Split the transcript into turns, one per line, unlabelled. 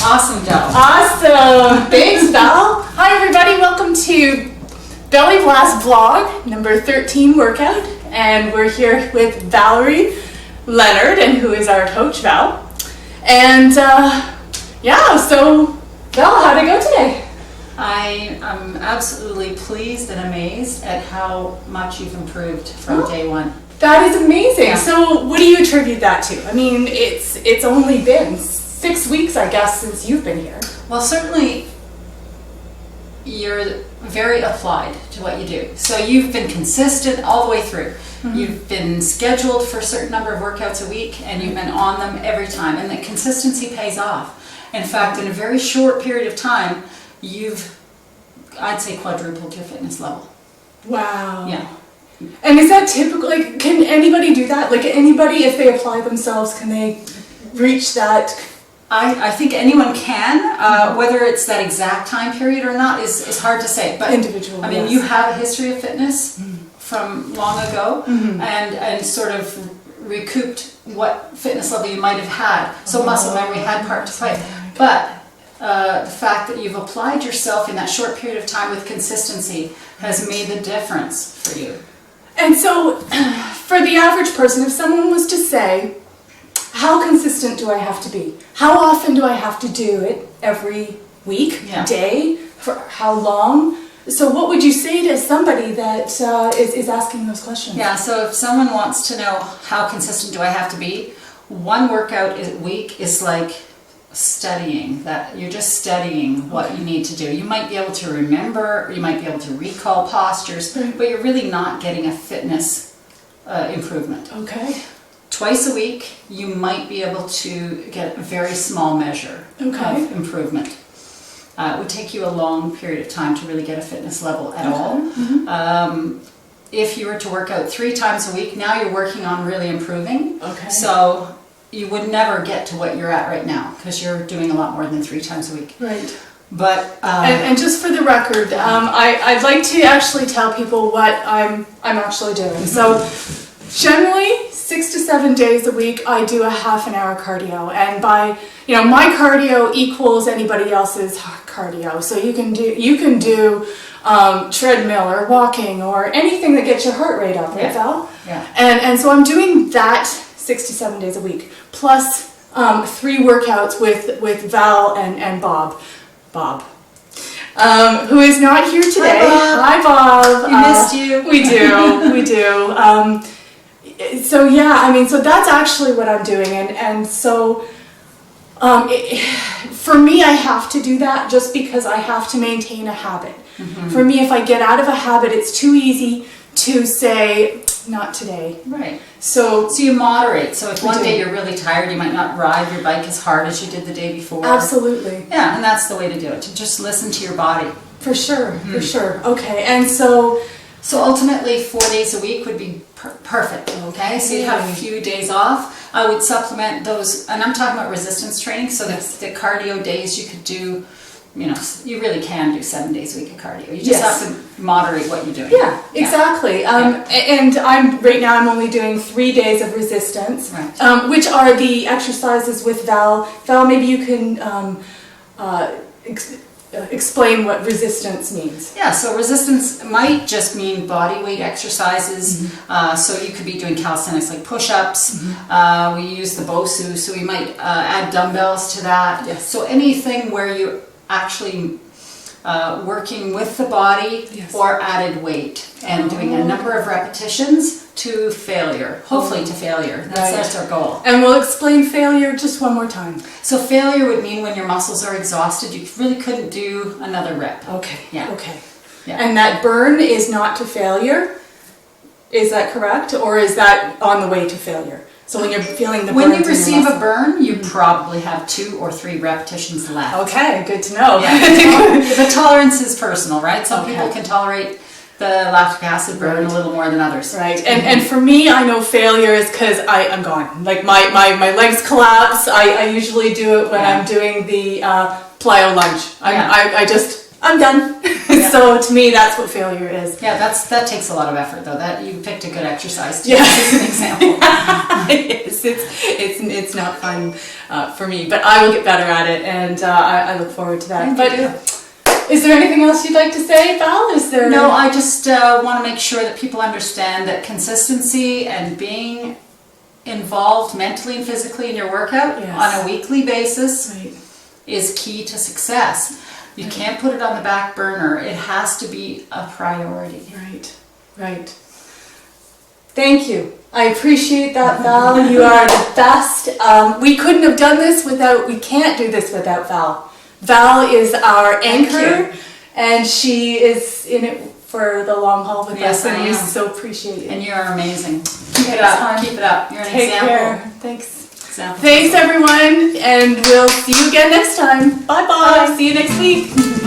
Awesome, Val.
Awesome. Thanks, Val. Hi, everybody. Welcome to Belly Blast Vlog number 13 workout. And we're here with Valerie, Leonard, and who is our coach, Val. And so Val, how'd it go today?
I am absolutely pleased and amazed at how much you've improved from day one.
That is amazing.
Yeah.
So what do you attribute that to? I mean, it's only been 6 weeks, I guess, since you've been here.
Well, certainly you're very applied to what you do. So you've been consistent all the way through. Mm-hmm. You've been scheduled for a certain number of workouts a week, and you've been on them every time. And the consistency pays off. In fact, in a very short period of time, you've, I'd say, quadrupled your fitness level.
Wow.
Yeah.
And is that typical? Like, can anybody do that? Like, anybody, if they apply themselves, can they reach that?
I think anyone can. Whether it's that exact time period or not is hard to say. But
individual.
I mean,
yes.
you have a history of fitness from long ago, and sort of recouped what fitness level you might have had. So muscle memory had part to play. But the fact that you've applied yourself in that short period of time with consistency has made the difference for you.
And so, for the average person, if someone was to say, how consistent do I have to be? How often do I have to do it? Every week?
Yeah.
Day? For how long? So what would you say to somebody that is asking those questions?
Yeah, so if someone wants to know how consistent do I have to be, one workout a week is like studying. That you're just studying what you need to do. You might be able to remember, you might be able to recall postures, but you're really not getting a fitness improvement.
Okay.
Twice a week, you might be able to get a very small measure of improvement. It would take you a long period of time to really get a fitness level at all. Mm-hmm. If you were to work out 3 times a week, now you're working on really improving. Okay. So you would never get to what you're at right now because you're doing a lot more than 3 times a week.
Right.
But
and just for the record, I'd like to actually tell people what I'm actually doing. So generally 6 to 7 days a week, I do a half an hour cardio, and by my cardio equals anybody else's cardio. So you can do treadmill or walking or anything that gets your heart rate up, right, Val?
Yeah. And
so I'm doing that 6 to 7 days a week, plus 3 workouts with Val and Bob, who is not here today. Hi, Bob.
We missed you.
We do. So yeah, I mean, so that's actually what I'm doing, and so for me, I have to do that just because I have to maintain a habit. Mm-hmm. For me, if I get out of a habit, it's too easy to say, not today.
Right.
So
you moderate. So if one day you're really tired, you might not ride your bike as hard as you did the day before.
Absolutely.
Yeah, and that's the way to do it. To just listen to your body.
For sure. For sure. Okay. And so
ultimately 4 days a week would be perfect. Okay. So you have a few days off. I would supplement those, and I'm talking about resistance training. So the cardio days you could do. You really can do 7 days a week of cardio. You just have to moderate what you're doing.
Yeah, exactly. And I'm only doing 3 days of resistance, which are the exercises with Val. Val, maybe you can explain what resistance means.
Yeah, so resistance might just mean body weight exercises. So you could be doing calisthenics like push-ups. We use the BOSU, so we might add dumbbells to that.
Yes.
So anything where you actually working with the body or added weight and doing a number of repetitions to failure, hopefully to failure. That's our goal.
And we'll explain failure just one more time.
So failure would mean when your muscles are exhausted, you really couldn't do another rep.
Okay.
Yeah.
Okay.
Yeah.
And that burn is not to failure. Is that correct? Or is that on the way to failure? So when you're feeling the burn.
When you receive a burn, you probably have 2 or 3 repetitions left.
Okay, good to know.
Yeah. The tolerance is personal, right? Some people can tolerate the lactic acid burn a little more than others.
Right. And for me, I know failure is because I'm gone. Like my legs collapse. I usually do it when I'm doing the plyo lunge. I'm done.
Yeah.
So to me, that's what failure is.
Yeah, that takes a lot of effort though. That you picked a good exercise to
Yeah.
use as an example.
It's not fun for me, but I will get better at it, and I look forward to that. But is there anything else you'd like to say, Val? Is there?
No, I just want to make sure that people understand that consistency and being involved mentally and physically in your workout on a weekly basis is key to success. You can't put it on the back burner. It has to be a priority.
Right. Thank you. I appreciate that, Val. You are the best. We couldn't have done this we can't do this without Val. Val is our anchor, and she is in it for the long haul with us, and we so appreciate it.
And you're amazing. Keep it up. Keep it up. You're an example.
Care. Thanks.
Example.
Thanks, everyone, and we'll see you again next time. Bye-bye. See you next week.